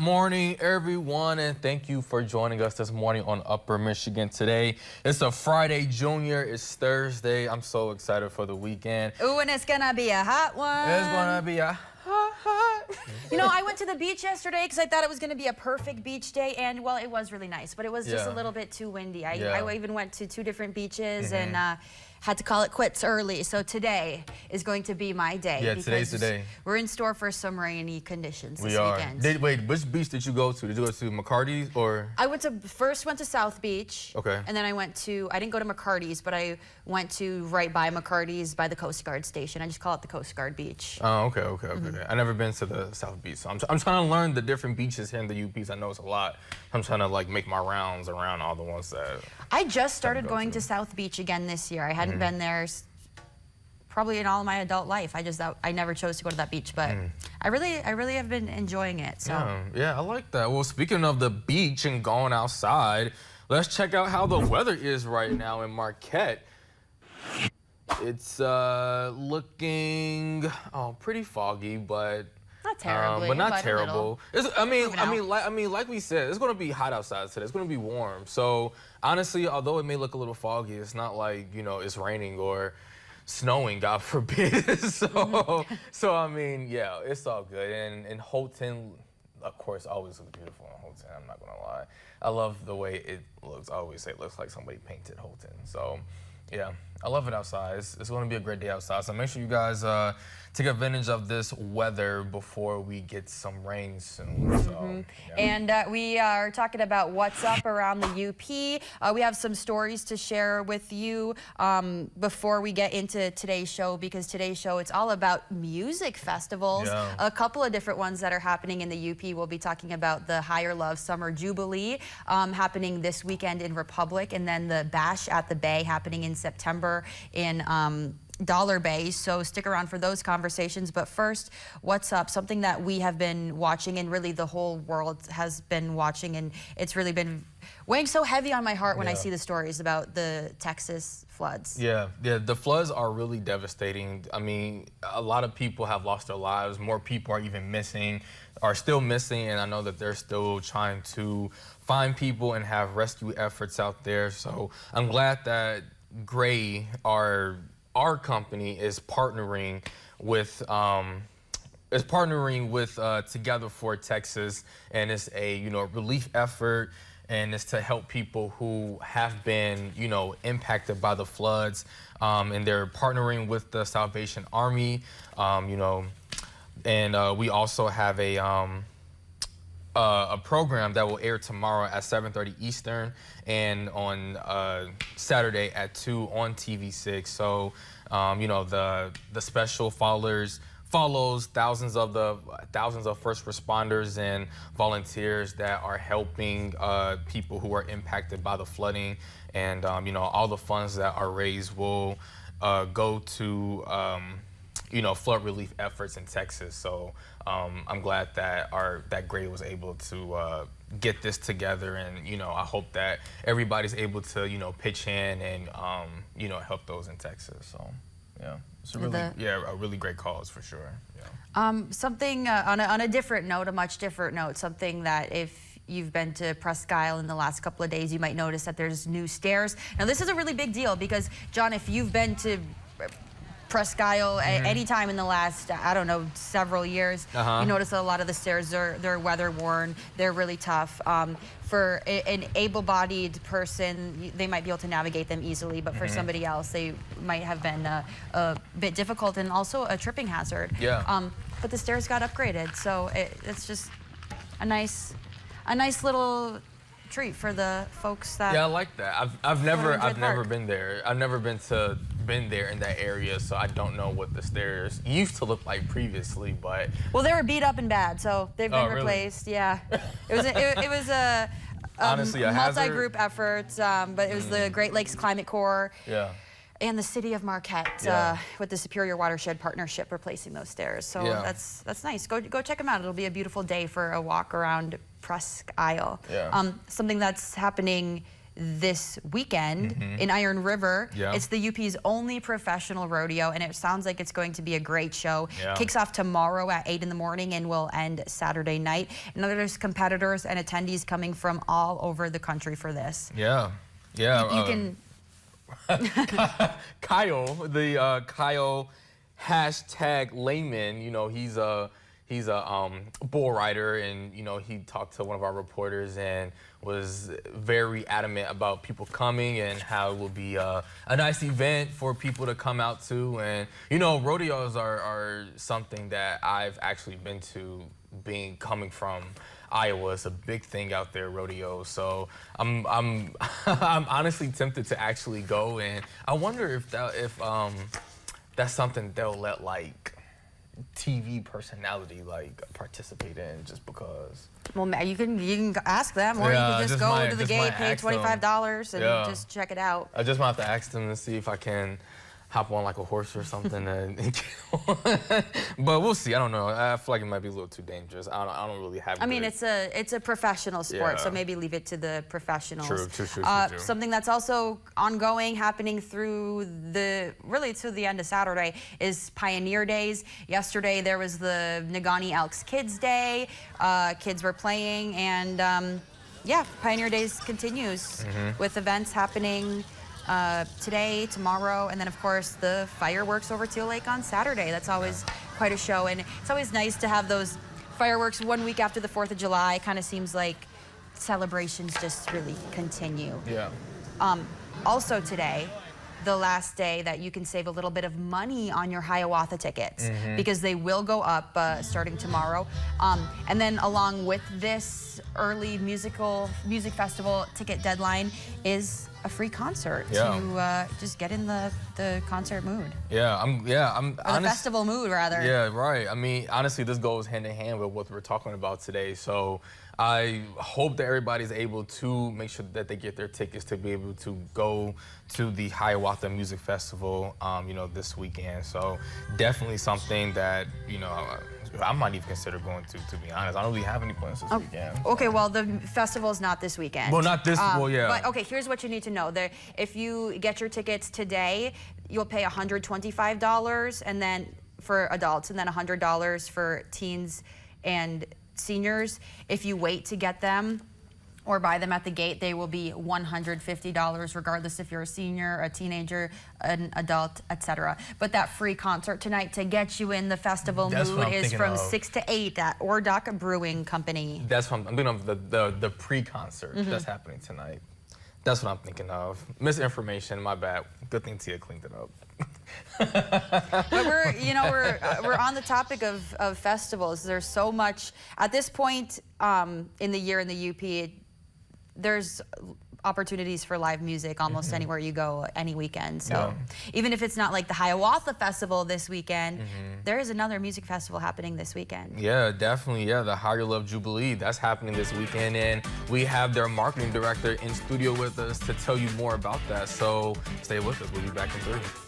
morning, everyone, and thank you for joining us this morning on Upper Michigan Today. It's a Friday, Junior. It's Thursday. I'm so excited for the weekend. Ooh, and it's gonna be a hot one. It's gonna be a hot. You know, I went to the beach yesterday because I thought it was gonna be a perfect beach day, and well, it was really nice, but it was just a little bit too windy. I even went to 2 different beaches and had to call it quits early. So today is going to be my day. Yeah, today's the day. We're in store for some rainy conditions this weekend. Wait, which beach did you go to? Did you go to McCarty's or? I first went to South Beach. Okay. And then I didn't go to McCarty's, but I went to right by McCarty's by the Coast Guard station. I just call it the Coast Guard Beach. Oh, okay. I've never been to the South Beach, so I'm trying to learn the different beaches here in the UPs. I know it's a lot. I'm trying to like make my rounds around all the ones that. I just started going to South Beach again this year. I hadn't been there probably in all of my adult life. I never chose to go to that beach, but I really have been enjoying it. So yeah, I like that. Well, speaking of the beach and going outside, let's check out how the weather is right now in Marquette. It's looking pretty foggy, but not terribly, but not terrible. I mean, like we said, it's gonna be hot outside today. It's gonna be warm. So honestly, although it may look a little foggy, it's not like it's raining or snowing, God forbid. So I mean, yeah, it's all good. And Houghton, of course, always looks beautiful in Houghton. I'm not gonna lie. I love the way it looks. I always say it looks like somebody painted Houghton. So yeah, I love it outside. It's going to be a great day outside. So make sure you guys take advantage of this weather before we get some rain soon. So, And we are talking about what's up around the UP. We have some stories to share with you before we get into today's show, because today's show, it's all about music festivals. Yeah. A couple of different ones that are happening in the UP. We'll be talking about the Higher Love Summer Jubilee happening this weekend in Republic, and then the Bash at the Bay happening in September in Dollar Bay. So stick around for those conversations. But first, what's up? Something that we have been watching, and really the whole world has been watching, and it's really been weighing so heavy on my heart when I see the stories about the Texas floods. Yeah, the floods are really devastating. I mean, a lot of people have lost their lives. More people are still missing, and I know that they're still trying to find people and have rescue efforts out there. So I'm glad that Gray, our company, is partnering with Together for Texas, and it's a relief effort, and it's to help people who have been impacted by the floods, and they're partnering with the Salvation Army, and we also have a program that will air tomorrow at 7:30 Eastern and on Saturday at 2 on TV6. So, the special follows thousands of first responders and volunteers that are helping people who are impacted by the flooding, and all the funds that are raised will go to flood relief efforts in Texas. So I'm glad that Gray was able to get this together, and I hope that everybody's able to pitch in and help those in Texas. So yeah, it's a really great cause for sure. Yeah. Something on a different note, a much different note, something that if you've been to Presque Isle in the last couple of days, you might notice that there's new stairs. Now this is a really big deal because, John, if you've been to Presque Isle any time in the last, I don't know, several years, you notice a lot of the stairs, they're weather worn, they're really tough. For an able-bodied person, they might be able to navigate them easily, but for somebody else, they might have been a bit difficult and also a tripping hazard. Yeah. But the stairs got upgraded, so it's just a nice little treat for the folks that. Yeah, I like that. I've never been there. I've never been there in that area, so I don't know what the stairs used to look like previously. But well, they were beat up and bad, so they've been replaced. Really? Yeah, it was a honestly a multi-group effort, but it was the Great Lakes Climate Corps. Yeah. And the city of Marquette with the Superior Watershed Partnership replacing those stairs. So that's nice. Go check them out. It'll be a beautiful day for a walk around Presque Isle. Yeah. Something that's happening this weekend in Iron River. Yeah. It's the UP's only professional rodeo, and it sounds like it's going to be a great show. Yeah. Kicks off tomorrow at 8 in the morning and will end Saturday night. And there's competitors and attendees coming from all over the country for this. Yeah, yeah. You can... Kyle, the Kyle hashtag layman, you know, he's a bull rider, and you know, he talked to one of our reporters and was very adamant about people coming and how it will be a nice event for people to come out to. And you know, rodeos are something that I've actually been to, coming from Iowa. It's a big thing out there, rodeo. So I'm I'm honestly tempted to actually go, and I wonder if that's something they'll let like TV personality like participate in, just because. Well, you can ask them, or Yeah, you can just go to the gate, pay $25 and just check it out. I just might have to ask them to see if I can hop on like a horse or something and but we'll see. I don't know. I feel like it might be a little too dangerous. I don't really have. I mean, it's a professional sport, so Yeah. maybe leave it to the professionals. True. Something that's also ongoing, happening through to the end of Saturday, is Pioneer Days. Yesterday there was the Negaunee Elks Kids Day. Kids were playing, and yeah, Pioneer Days continues with events happening today, tomorrow, and then of course the fireworks over Teal Lake on Saturday. That's always quite a show, and it's always nice to have those fireworks 1 week after the 4th of July. Kind of seems like celebrations just really continue. Yeah. Also today, the last day that you can save a little bit of money on your Hiawatha tickets, because they will go up starting tomorrow. And then along with this early music festival ticket deadline is a free concert to just get in the concert mood. I'm Or the festival mood, rather. Yeah, right. I mean, honestly, this goes hand in hand with what we're talking about today. So I hope that everybody's able to make sure that they get their tickets to be able to go to the Hiawatha Music Festival, you know, this weekend. So definitely something that, you know, I might even consider going to be honest. I don't really have any plans this weekend. Okay, well, the festival's not this weekend. Well, not this, well, yeah. But okay, here's what you need to know. If you get your tickets today, you'll pay $125 and then for adults, and then $100 for teens and seniors. If you wait to get them or buy them at the gate, they will be $150, regardless if you're a senior, a teenager, an adult, etc. But that free concert tonight to get you in the festival mood is from 6 to 8 at Ordock Brewing Company. That's what I'm thinking of, the pre-concert that's happening tonight. That's what I'm thinking of. Misinformation, my bad. Good thing Tia cleaned it up. But we're on the topic of festivals. There's so much at this point in the year in the UP. There's opportunities for live music almost anywhere you go, any weekend. So even if it's not like the Hiawatha Festival this weekend, there is another music festival happening this weekend. Yeah, definitely. Yeah, the Higher Love Jubilee, that's happening this weekend, and we have their marketing director in studio with us to tell you more about that. So stay with us. We'll be back in 3.